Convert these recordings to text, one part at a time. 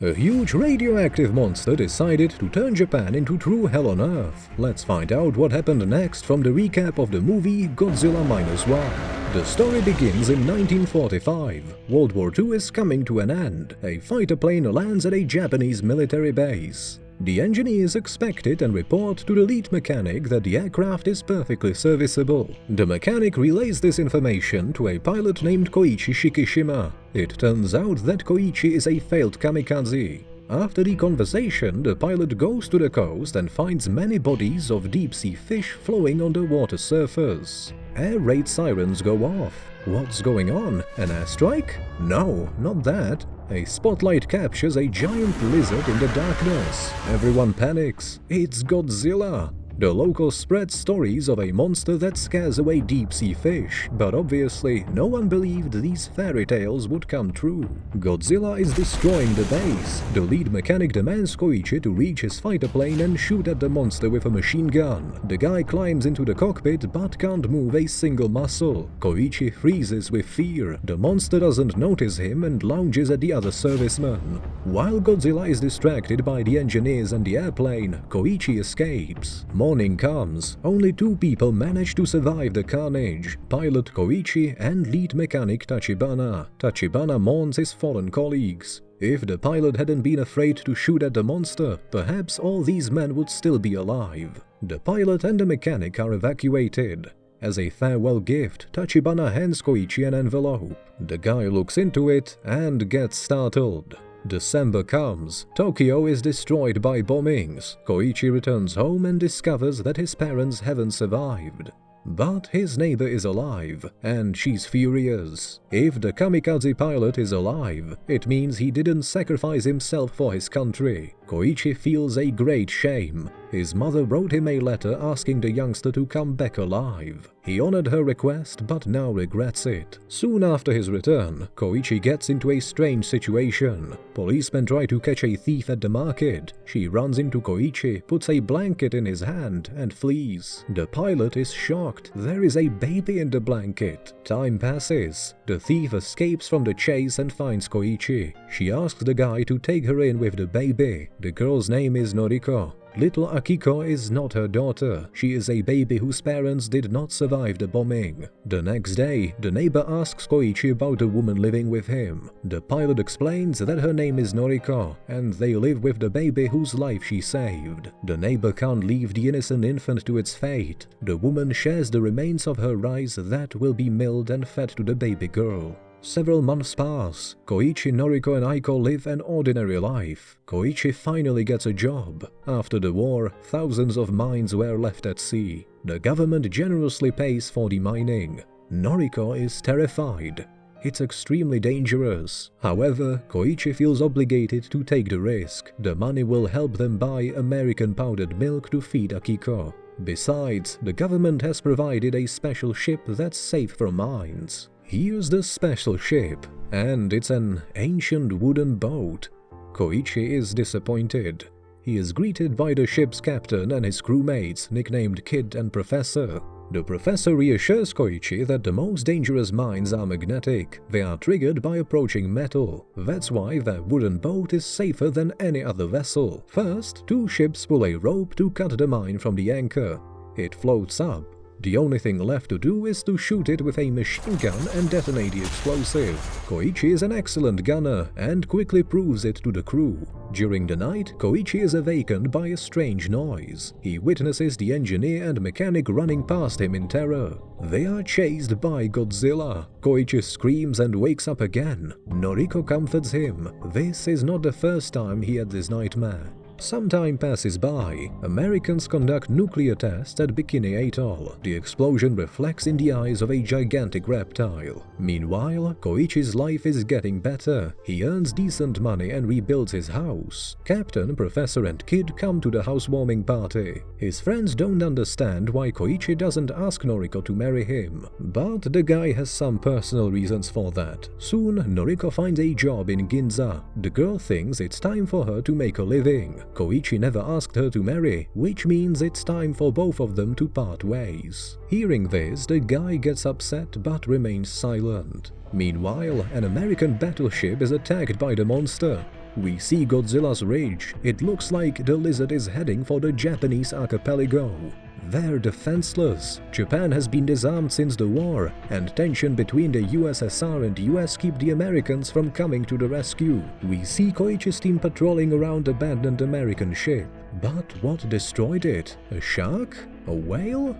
A huge radioactive monster decided to turn Japan into true hell on Earth. Let's find out what happened next from the recap of the movie Godzilla -1. The story begins in 1945. World War II is coming to an end. A fighter plane lands at a Japanese military base. The engineers expect it and report to the lead mechanic that the aircraft is perfectly serviceable. The mechanic relays this information to a pilot named Koichi Shikishima. It turns out that Koichi is a failed kamikaze. After the conversation, the pilot goes to the coast and finds many bodies of deep-sea fish flowing on the water surface. Air raid sirens go off. What's going on? An airstrike? No, not that. A spotlight captures a giant lizard in the darkness. Everyone panics. It's Godzilla. The locals spread stories of a monster that scares away deep-sea fish, but obviously no one believed these fairy tales would come true. Godzilla is destroying the base. The lead mechanic demands Koichi to reach his fighter plane and shoot at the monster with a machine gun. The guy climbs into the cockpit but can't move a single muscle. Koichi freezes with fear. The monster doesn't notice him and lunges at the other servicemen. While Godzilla is distracted by the engineers and the airplane, Koichi escapes. Morning comes. Only two people manage to survive the carnage, pilot Koichi and lead mechanic Tachibana. Tachibana mourns his fallen colleagues. If the pilot hadn't been afraid to shoot at the monster, perhaps all these men would still be alive. The pilot and the mechanic are evacuated. As a farewell gift, Tachibana hands Koichi an envelope. The guy looks into it and gets startled. December comes. Tokyo is destroyed by bombings. Koichi returns home and discovers that his parents haven't survived. But his neighbor is alive, and she's furious. If the kamikaze pilot is alive, it means he didn't sacrifice himself for his country. Koichi feels a great shame. His mother wrote him a letter asking the youngster to come back alive. He honored her request but now regrets it. Soon after his return, Koichi gets into a strange situation. Policemen try to catch a thief at the market. She runs into Koichi, puts a blanket in his hand, and flees. The pilot is shocked. There is a baby in the blanket. Time passes. The thief escapes from the chase and finds Koichi. She asks the guy to take her in with the baby. The girl's name is Noriko. Little Akiko is not her daughter. She is a baby whose parents did not survive the bombing. The next day, the neighbor asks Koichi about the woman living with him. The pilot explains that her name is Noriko, and they live with the baby whose life she saved. The neighbor can't leave the innocent infant to its fate. The woman shares the remains of her rice that will be milled and fed to the baby girl. Several months pass. Koichi, Noriko and Aiko live an ordinary life. Koichi finally gets a job. After the war, thousands of mines were left at sea. The government generously pays for the mining. Noriko is terrified. It's extremely dangerous. However, Koichi feels obligated to take the risk. The money will help them buy American powdered milk to feed Akiko. Besides, the government has provided a special ship that's safe from mines. Here's the special ship, and it's an ancient wooden boat. Koichi is disappointed. He is greeted by the ship's captain and his crewmates, nicknamed Kid and Professor. The professor reassures Koichi that the most dangerous mines are magnetic. They are triggered by approaching metal. That's why their wooden boat is safer than any other vessel. First, two ships pull a rope to cut the mine from the anchor. It floats up. The only thing left to do is to shoot it with a machine gun and detonate the explosive. Koichi is an excellent gunner and quickly proves it to the crew. During the night, Koichi is awakened by a strange noise. He witnesses the engineer and mechanic running past him in terror. They are chased by Godzilla. Koichi screams and wakes up again. Noriko comforts him. This is not the first time he had this nightmare. Some time passes by. Americans conduct nuclear tests at Bikini Atoll. The explosion reflects in the eyes of a gigantic reptile. Meanwhile, Koichi's life is getting better. He earns decent money and rebuilds his house. Captain, Professor and Kid come to the housewarming party. His friends don't understand why Koichi doesn't ask Noriko to marry him, but the guy has some personal reasons for that. Soon, Noriko finds a job in Ginza. The girl thinks it's time for her to make a living. Koichi never asked her to marry, which means it's time for both of them to part ways. Hearing this, the guy gets upset but remains silent. Meanwhile, an American battleship is attacked by the monster. we see Godzilla's ridge. It looks like the lizard is heading for the Japanese archipelago. They're defenseless. Japan has been disarmed since the war, and tension between the USSR and US keep the Americans from coming to the rescue. We see Koichi's team patrolling around abandoned American ship. But what destroyed it? A shark? A whale?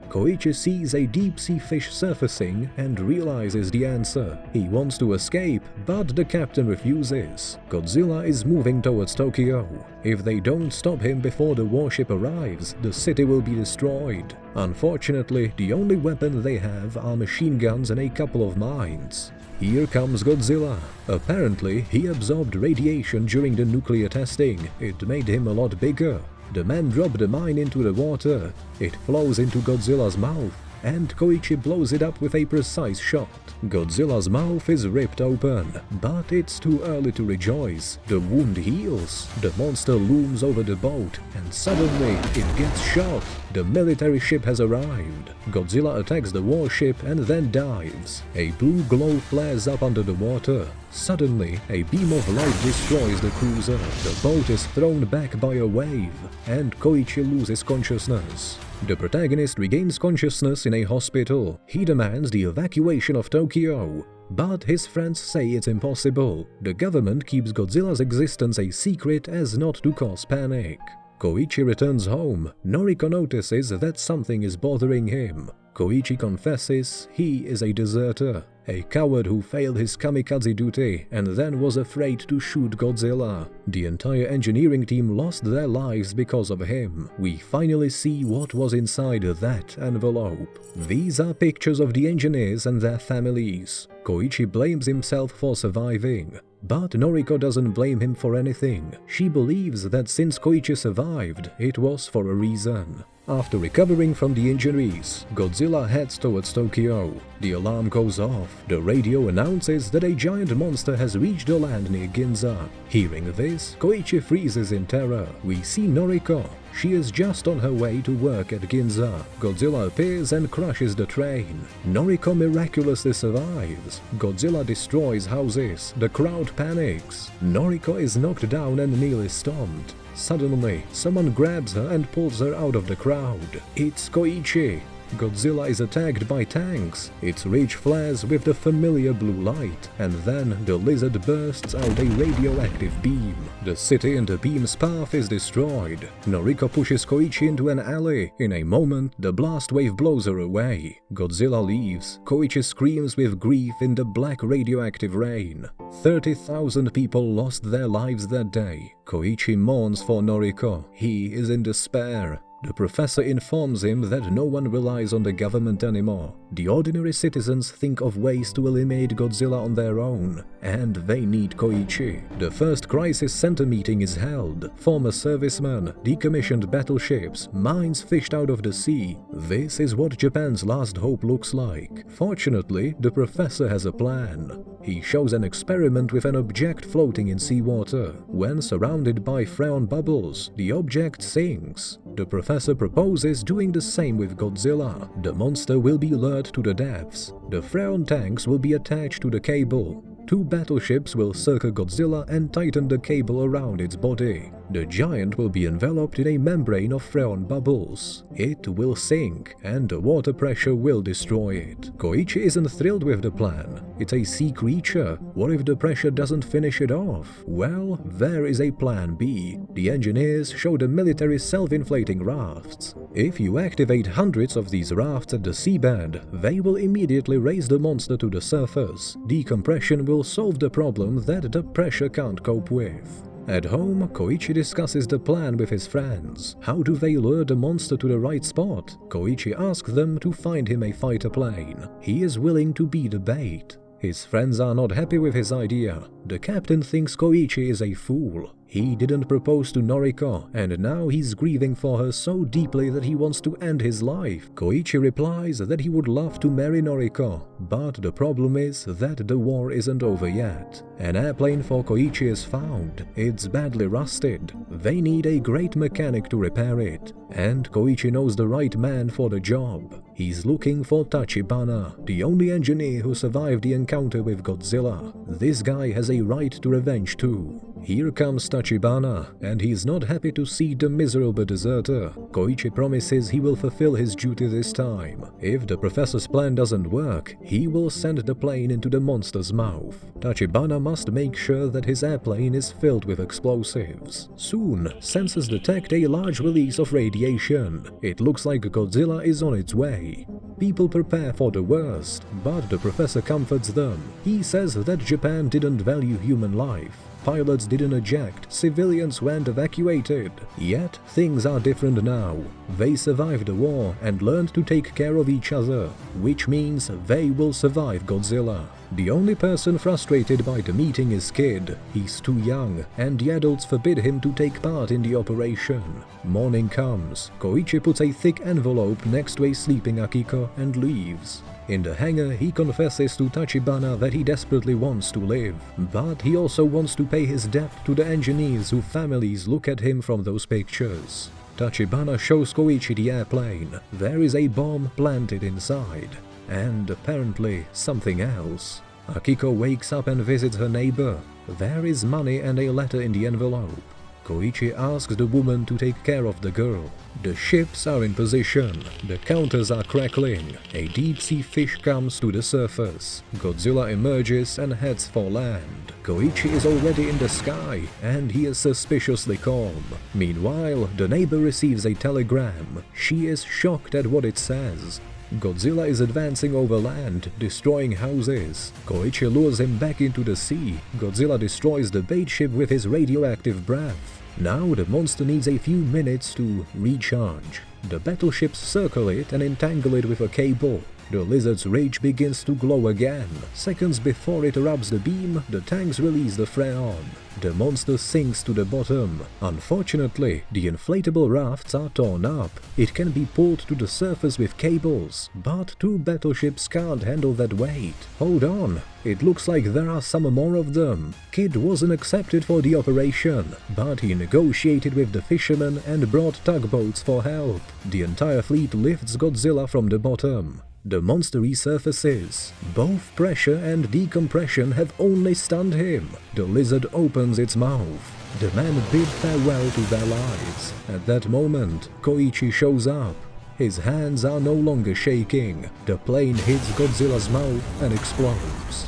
Koichi sees a deep-sea fish surfacing and realizes the answer. He wants to escape, but the captain refuses. Godzilla is moving towards Tokyo. If they don't stop him before the warship arrives, the city will be destroyed. Unfortunately, the only weapon they have are machine guns and a couple of mines. Here comes Godzilla. Apparently, he absorbed radiation during the nuclear testing. It made him a lot bigger. The man dropped the mine into the water. It flows into Godzilla's mouth, and Koichi blows it up with a precise shot. Godzilla's mouth is ripped open, but it's too early to rejoice. The wound heals. The monster looms over the boat, and suddenly it gets shot. The military ship has arrived. Godzilla attacks the warship and then dives. A blue glow flares up under the water. Suddenly, a beam of light destroys the cruiser. The boat is thrown back by a wave, and Koichi loses consciousness. The protagonist regains consciousness in a hospital. He demands the evacuation of Tokyo, but his friends say it's impossible. The government keeps Godzilla's existence a secret as not to cause panic. Koichi returns home. Noriko notices that something is bothering him. Koichi confesses he is a deserter, a coward who failed his kamikaze duty and then was afraid to shoot Godzilla. The entire engineering team lost their lives because of him. We finally see what was inside that envelope. These are pictures of the engineers and their families. Koichi blames himself for surviving, but Noriko doesn't blame him for anything. She believes that since Koichi survived, it was for a reason. After recovering from the injuries, Godzilla heads towards Tokyo. The alarm goes off. The radio announces that a giant monster has reached the land near Ginza. Hearing this, Koichi freezes in terror. We see Noriko. She is just on her way to work at Ginza. Godzilla appears and crushes the train. Noriko miraculously survives. Godzilla destroys houses. The crowd panics. Noriko is knocked down and nearly stomped. Suddenly, someone grabs her and pulls her out of the crowd. It's Koichi. Godzilla is attacked by tanks. Its ridge flares with the familiar blue light, and then the lizard bursts out a radioactive beam. The city in the beam's path is destroyed. Noriko pushes Koichi into an alley. In a moment, the blast wave blows her away. Godzilla leaves. Koichi screams with grief in the black radioactive rain. 30,000 people lost their lives that day. Koichi mourns for Noriko. He is in despair. The professor informs him that no one relies on the government anymore. The ordinary citizens think of ways to eliminate Godzilla on their own, and they need Koichi. The first crisis center meeting is held. Former servicemen, decommissioned battleships, mines fished out of the sea. This is what Japan's last hope looks like. Fortunately, the professor has a plan. He shows an experiment with an object floating in seawater. When surrounded by freon bubbles, the object sinks. The professor proposes doing the same with Godzilla. The monster will be lured to the depths. The freon tanks will be attached to the cable. 2 battleships will circle Godzilla and tighten the cable around its body. The giant will be enveloped in a membrane of freon bubbles. It will sink, and the water pressure will destroy it. Koichi isn't thrilled with the plan. It's a sea creature. What if the pressure doesn't finish it off? Well, there is a plan B. The engineers show the military self-inflating rafts. If you activate hundreds of these rafts at the seabed, they will immediately raise the monster to the surface. Decompression will solve the problem that the pressure can't cope with. At home, Koichi discusses the plan with his friends. How do they lure the monster to the right spot? Koichi asks them to find him a fighter plane. He is willing to be the bait. His friends are not happy with his idea. The captain thinks Koichi is a fool. He didn't propose to Noriko, and now he's grieving for her so deeply that he wants to end his life. Koichi replies that he would love to marry Noriko, but the problem is that the war isn't over yet. An airplane for Koichi is found. It's badly rusted. They need a great mechanic to repair it, and Koichi knows the right man for the job. He's looking for Tachibana, the only engineer who survived the encounter with Godzilla. This guy has a right to revenge too. Here comes Tachibana, and he's not happy to see the miserable deserter. Koichi promises he will fulfill his duty this time. If the professor's plan doesn't work, he will send the plane into the monster's mouth. Tachibana must make sure that his airplane is filled with explosives. Soon, sensors detect a large release of radiation. It looks like Godzilla is on its way. People prepare for the worst, but the professor comforts them. He says that Japan didn't value human life. Pilots didn't eject, civilians weren't evacuated. Yet, things are different now. They survived the war and learned to take care of each other, which means they will survive Godzilla. The only person frustrated by the meeting is Kid. He's too young, and the adults forbid him to take part in the operation. Morning comes. Koichi puts a thick envelope next to a sleeping Akiko and leaves. In the hangar, he confesses to Tachibana that he desperately wants to live, but he also wants to pay his debt to the engineers whose families look at him from those pictures. Tachibana shows Koichi the airplane. There is a bomb planted inside, and apparently something else. Akiko wakes up and visits her neighbor. There is money and a letter in the envelope. Koichi asks the woman to take care of the girl. The ships are in position. The counters are crackling. A deep-sea fish comes to the surface. Godzilla emerges and heads for land. Koichi is already in the sky, and he is suspiciously calm. Meanwhile, the neighbor receives a telegram. She is shocked at what it says. Godzilla is advancing over land, destroying houses. Koichi lures him back into the sea. Godzilla destroys the bait ship with his radioactive breath. Now the monster needs a few minutes to recharge. The battleships circle it and entangle it with a cable. The lizard's rage begins to glow again. Seconds before it erupts the beam, the tanks release the freon. The monster sinks to the bottom. Unfortunately, the inflatable rafts are torn up. It can be pulled to the surface with cables, but two battleships can't handle that weight. Hold on, it looks like there are some more of them. Kid wasn't accepted for the operation, but he negotiated with the fishermen and brought tugboats for help. The entire fleet lifts Godzilla from the bottom. The monster resurfaces. Both pressure and decompression have only stunned him. The lizard opens its mouth. The men bid farewell to their lives. At that moment, Koichi shows up. His hands are no longer shaking. The plane hits Godzilla's mouth and explodes.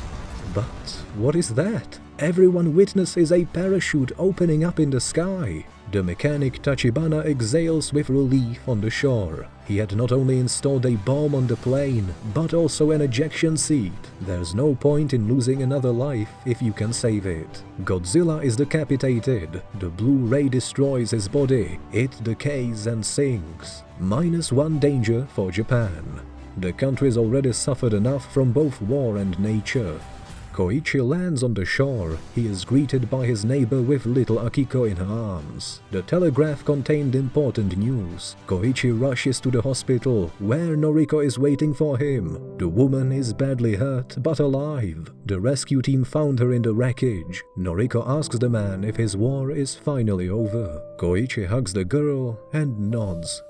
But what is that? Everyone witnesses a parachute opening up in the sky. The mechanic Tachibana exhales with relief on the shore. He had not only installed a bomb on the plane, but also an ejection seat. There's no point in losing another life if you can save it. Godzilla is decapitated. The blue ray destroys his body. It decays and sinks. -1 danger for Japan. The country's already suffered enough from both war and nature. Koichi lands on the shore. He is greeted by his neighbor with little Akiko in her arms. The telegraph contained important news. Koichi rushes to the hospital, where Noriko is waiting for him. The woman is badly hurt, but alive. The rescue team found her in the wreckage. Noriko asks the man if his war is finally over. Koichi hugs the girl and nods.